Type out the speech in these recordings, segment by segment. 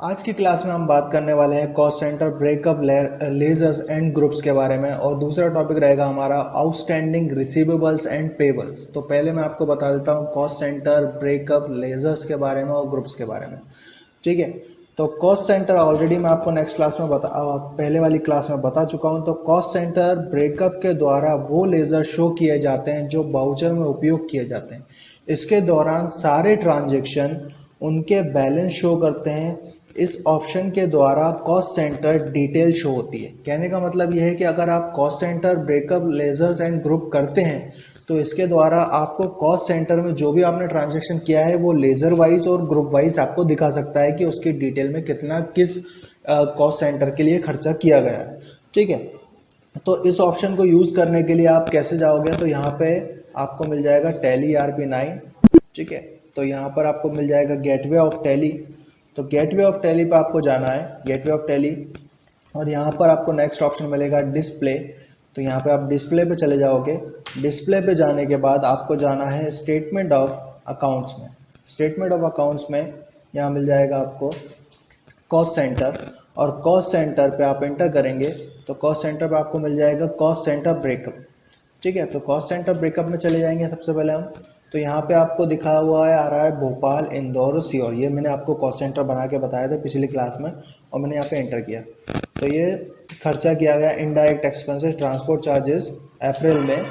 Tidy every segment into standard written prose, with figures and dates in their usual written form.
आज की क्लास में हम बात करने वाले हैं cost centre breakup ledgers and groups के बारे में और दूसरा टॉपिक रहेगा हमारा आउटस्टैंडिंग रिसीवेबल्स एंड पेबल्स। तो पहले मैं आपको बता देता हूँ कॉस्ट सेंटर ब्रेकअप लेजर्स के बारे में और ग्रुप्स के बारे में। ठीक है, तो कॉस्ट सेंटर ऑलरेडी मैं आपको नेक्स्ट क्लास में पहले वाली क्लास में बता चुका हूँ। तो कॉस्ट सेंटर ब्रेकअप के द्वारा वो लेजर शो किए जाते हैं जो बाउचर में उपयोग किए जाते हैं। इसके दौरान सारे ट्रांजेक्शन उनके बैलेंस शो करते हैं। इस ऑप्शन के द्वारा कॉस्ट सेंटर डिटेल शो होती है। कहने का मतलब यह है कि अगर आप cost centre breakup ledgers and group करते हैं तो इसके द्वारा आपको कॉस्ट सेंटर में जो भी आपने ट्रांजैक्शन किया है वो लेजर वाइज और ग्रुप वाइज आपको दिखा सकता है कि उसकी डिटेल में कितना किस कॉस्ट सेंटर के लिए खर्चा किया गया है। ठीक है, तो इस ऑप्शन को यूज करने के लिए आप कैसे जाओगे, तो यहाँ पे आपको मिल जाएगा टैली ERP9। ठीक है, तो यहाँ पर आपको मिल जाएगा गेटवे ऑफ टैली। तो गेटवे ऑफ टैली पे आपको जाना है, गेटवे ऑफ टैली, और यहाँ पर आपको नेक्स्ट ऑप्शन मिलेगा डिस्प्ले। तो यहाँ पे आप डिस्प्ले पे चले जाओगे। डिस्प्ले पे जाने के बाद आपको जाना है स्टेटमेंट ऑफ अकाउंट्स में। स्टेटमेंट ऑफ अकाउंट्स में यहाँ मिल जाएगा आपको कॉस्ट सेंटर, और कॉस्ट सेंटर पे आप एंटर करेंगे तो कॉस्ट सेंटर पे आपको मिल जाएगा कॉस्ट सेंटर ब्रेकअप। ठीक है, तो कॉस्ट सेंटर ब्रेकअप में चले जाएंगे सबसे पहले हम। तो यहाँ पे आपको दिखा हुआ है, आ रहा है भोपाल, इंदौर और सीहोर। ये मैंने आपको कॉस्ट सेंटर बना के बताया था पिछली क्लास में और मैंने यहाँ पे एंटर किया। तो ये खर्चा किया गया इनडायरेक्ट एक्सपेंसेस, ट्रांसपोर्ट चार्जेस अप्रैल में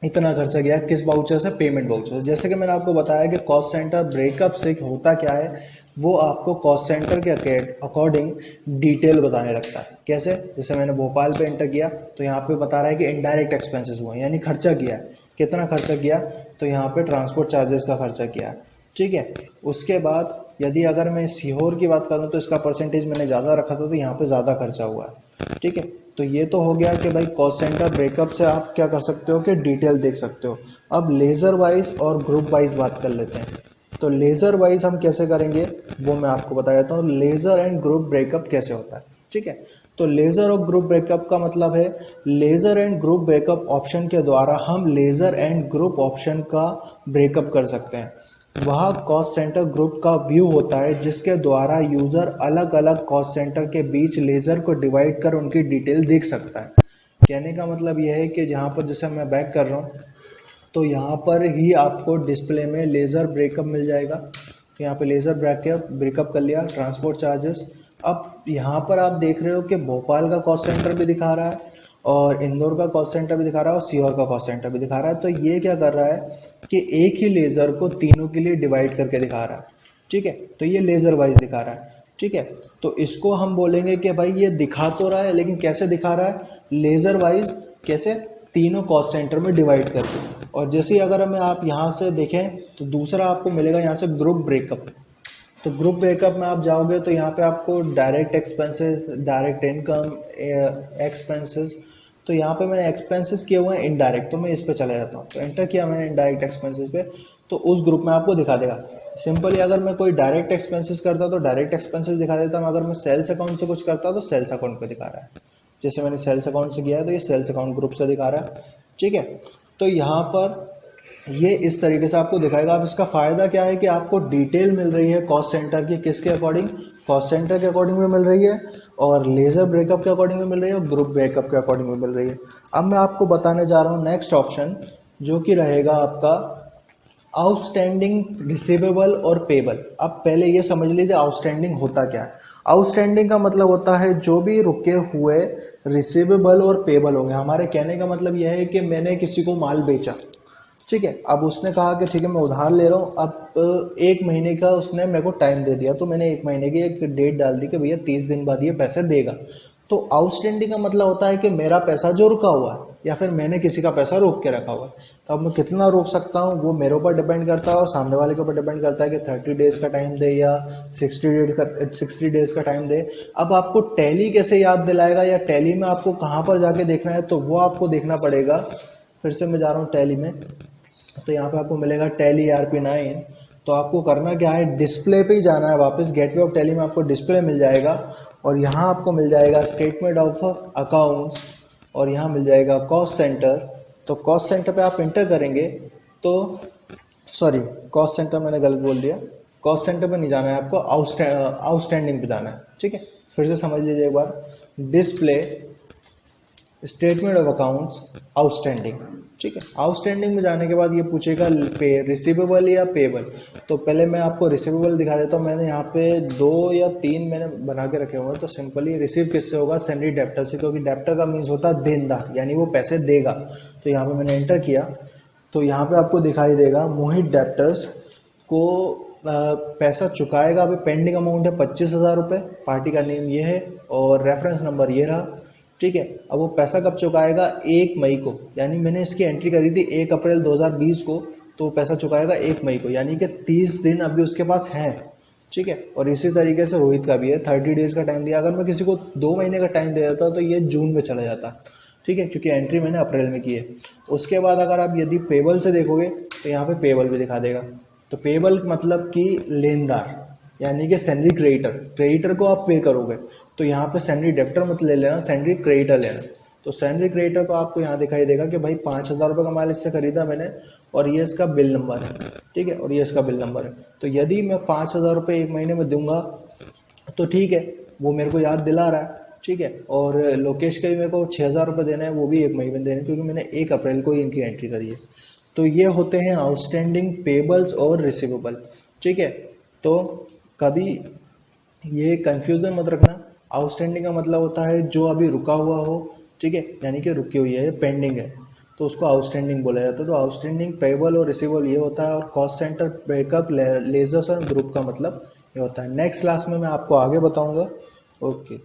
इतना खर्चा गया किस बाउचर से, पेमेंट बाउचर से। जैसे कि मैंने आपको बताया कि कॉस्ट सेंटर ब्रेकअप से होता क्या है, वो आपको कॉस्ट सेंटर के अकॉर्डिंग डिटेल बताने लगता है। कैसे, जैसे मैंने भोपाल पे एंटर किया तो यहाँ पे बता रहा है कि इनडायरेक्ट एक्सपेंसेस हुआ, यानी खर्चा किया है। कितना खर्चा किया, तो यहाँ पे ट्रांसपोर्ट चार्जेस का खर्चा किया है। ठीक है, उसके बाद यदि अगर मैं सीहोर की बात करूँ तो इसका परसेंटेज मैंने ज़्यादा रखा था तो यहाँ पे ज़्यादा खर्चा हुआ है। ठीक है, तो ये तो हो गया कि भाई कॉस्ट सेंटर ब्रेकअप से आप क्या कर सकते हो कि डिटेल देख सकते हो। अब लेजर वाइज और ग्रुप वाइज बात कर लेते हैं। तो लेजर वाइज हम कैसे करेंगे वो मैं आपको बता देता हूँ, लेजर एंड ग्रुप ब्रेकअप कैसे होता है। ठीक है, तो लेजर और ग्रुप ब्रेकअप का मतलब है, ledger and group breakup option के द्वारा हम लेजर एंड ग्रुप ऑप्शन का ब्रेकअप कर सकते हैं। वह कॉस्ट सेंटर ग्रुप का व्यू होता है जिसके द्वारा यूजर अलग अलग कॉस्ट सेंटर के बीच लेजर को डिवाइड कर उनकी डिटेल देख सकता है। कहने का मतलब यह है कि जहाँ पर जैसे मैं बैक कर रहा हूँ तो यहाँ पर ही आपको डिस्प्ले में लेजर ब्रेकअप मिल जाएगा। तो यहाँ पे लेजर ब्रेकअप कर लिया, ट्रांसपोर्ट चार्जेस। अब यहाँ पर आप देख रहे हो कि भोपाल का कॉस्ट सेंटर भी दिखा रहा है और इंदौर का कॉस्ट सेंटर भी दिखा रहा है और सीहोर का कॉस्ट सेंटर भी दिखा रहा है। तो ये क्या कर रहा है कि एक ही लेजर को तीनों के लिए डिवाइड करके दिखा रहा है। ठीक है, तो ये लेजर वाइज दिखा रहा है। ठीक है, तो इसको हम बोलेंगे कि भाई ये दिखा तो रहा है लेकिन कैसे दिखा रहा है, लेजर वाइज। कैसे, तीनों कॉस्ट सेंटर में डिवाइड करके। और जैसे ही अगर मैं आप यहाँ से देखें तो दूसरा आपको मिलेगा यहाँ से ग्रुप ब्रेकअप। तो ग्रुप ब्रेकअप में आप जाओगे तो यहाँ पे आपको direct expenses, direct income, expenses. तो यहाँ पे मैंने एक्सपेंसेस किए हुए हैं इनडायरेक्ट, तो मैं इस पे चला जाता हूँ। तो एंटर किया मैंने इनडायरेक्ट एक्सपेंसेस पे, तो उस ग्रुप में आपको दिखा देगा। सिंपली अगर मैं कोई डायरेक्ट एक्सपेंसेस करता तो डायरेक्ट एक्सपेंसेस दिखा देता हूँ, अगर मैं सेल्स अकाउंट से कुछ करता तो सेल्स अकाउंट पे दिखा रहा है। जैसे मैंने सेल्स अकाउंट से किया है तो ये सेल्स अकाउंट ग्रुप से दिखा रहा है। ठीक है, तो यहाँ पर ये इस तरीके से आपको दिखाएगा। अब इसका फायदा क्या है कि आपको डिटेल मिल रही है कॉस्ट सेंटर की, किसके अकॉर्डिंग, कॉस्ट सेंटर के अकॉर्डिंग भी मिल रही है और लेजर ब्रेकअप के अकॉर्डिंग भी मिल रही है और ग्रुप ब्रेकअप के अकॉर्डिंग भी मिल रही है। अब मैं आपको बताने जा रहा हूँ नेक्स्ट ऑप्शन, जो कि रहेगा आपका आउटस्टैंडिंग रिसीवेबल और पेबल। अब पहले ये समझ लीजिए आउटस्टैंडिंग होता क्या है। आउटस्टैंडिंग का मतलब होता है जो भी रुके हुए रिसीवेबल और पेबल होंगे। हमारे कहने का मतलब यह है कि मैंने किसी को माल बेचा, ठीक है, अब उसने कहा कि ठीक है मैं उधार ले रहा हूँ, अब एक महीने का उसने मेरे को टाइम दे दिया, तो मैंने एक महीने की एक डेट डाल दी कि भैया 30 दिन बाद ये पैसे देगा। तो आउटस्टैंडिंग का मतलब होता है कि मेरा पैसा जो रुका हुआ है या फिर मैंने किसी का पैसा रोक के रखा हुआ है। तो अब मैं कितना रोक सकता हूँ वो मेरे ऊपर डिपेंड करता है और सामने वाले के ऊपर डिपेंड करता है कि 30 डेज का टाइम दे या 60 डेज का टाइम दे। अब आपको टैली कैसे याद दिलाएगा या टैली में आपको कहाँ पर जाके देखना है, तो वो आपको देखना पड़ेगा। फिर से मैं जा रहा हूँ टैली में, तो यहाँ पे आपको मिलेगा टैली ERP9। तो आपको करना क्या है, डिस्प्ले पे ही जाना है वापस। गेटवे ऑफ टैली में आपको डिस्प्ले मिल जाएगा और यहाँ आपको मिल जाएगा स्टेटमेंट ऑफ अकाउंट्स और यहाँ मिल जाएगा कॉस्ट सेंटर। तो कॉस्ट सेंटर पे आप इंटर करेंगे तो, सॉरी कॉस्ट सेंटर मैंने गलत बोल दिया, कॉस्ट सेंटर पे नहीं जाना है आपको, आउटस्टैंडिंग पे जाना है। ठीक है, फिर से समझ लीजिए एक बार, display statement of accounts outstanding. ठीक है, आउटस्टैंडिंग में जाने के बाद ये पूछेगा पे रिसीवेबल या पेबल। तो पहले मैं आपको रिसीवेबल दिखा देता हूँ। मैंने यहाँ पे 2 या 3 मैंने बना के रखे हुए हैं। तो सिंपली रिसीव किससे होगा, सैलरी डेप्टर से, क्योंकि डेप्टर का मीन्स होता है देनदार, यानी वो पैसे देगा। तो यहाँ पे मैंने एंटर किया तो यहाँ पे आपको दिखाई देगा मोहित डेप्टर्स को पैसा चुकाएगा। अभी पेंडिंग अमाउंट है 25,000 रुपये, पार्टी का नेम ये है और रेफरेंस नंबर ये रहा। ठीक है, अब वो पैसा कब चुकाएगा, 1 मई को, यानी मैंने इसकी एंट्री करी थी 1 अप्रैल 2020 को, तो वो पैसा चुकाएगा 1 मई को, यानी कि 30 दिन अभी उसके पास हैं। ठीक है, और इसी तरीके से रोहित का भी है, 30 डेज का टाइम दिया। अगर मैं किसी को 2 महीने का टाइम दे देता तो ये जून में चला जाता। ठीक है, क्योंकि एंट्री मैंने अप्रैल में की है। उसके बाद अगर आप यदि पेबल से देखोगे तो यहाँ पे पेबल भी दिखा देगा। तो पेबल मतलब कि लेनदार, यानी कि सैलरी क्रेडिटर, क्रेडिटर को आप पे करोगे। तो यहाँ पे सैलरी डेप्टर मत ले लेना, सैलरी क्रेडिटर लेना। तो सैलरी क्रेडिटर को आपको यहाँ दिखाई देगा कि भाई 5,000 रुपये का माल इससे खरीदा मैंने और ये इसका बिल नंबर है। ठीक है, और ये इसका बिल नंबर है। तो यदि मैं 5,000 रुपये 1 महीने में दूंगा तो ठीक है, वो मेरे को याद दिला रहा है। ठीक है, और लोकेश के भी मेरे को 6,000 रुपये देना है, वो भी 1 महीने में देना है, क्योंकि मैंने 1 अप्रैल को ही इनकी एंट्री करी है। तो ये होते हैं आउटस्टैंडिंग, पेबल्स और रिसीवेबल। ठीक है, तो कभी ये कंफ्यूजन मत रखना। आउटस्टैंडिंग का मतलब होता है जो अभी रुका हुआ हो। ठीक है, यानी कि रुकी हुई है, पेंडिंग है, तो उसको आउटस्टैंडिंग बोला जाता है। तो आउटस्टैंडिंग, पेबल और रिसीवेबल ये होता है। और कॉस्ट सेंटर, ब्रेकअप, लेजर्स और ग्रुप का मतलब ये होता है। नेक्स्ट क्लास में मैं आपको आगे बताऊंगा। ओके।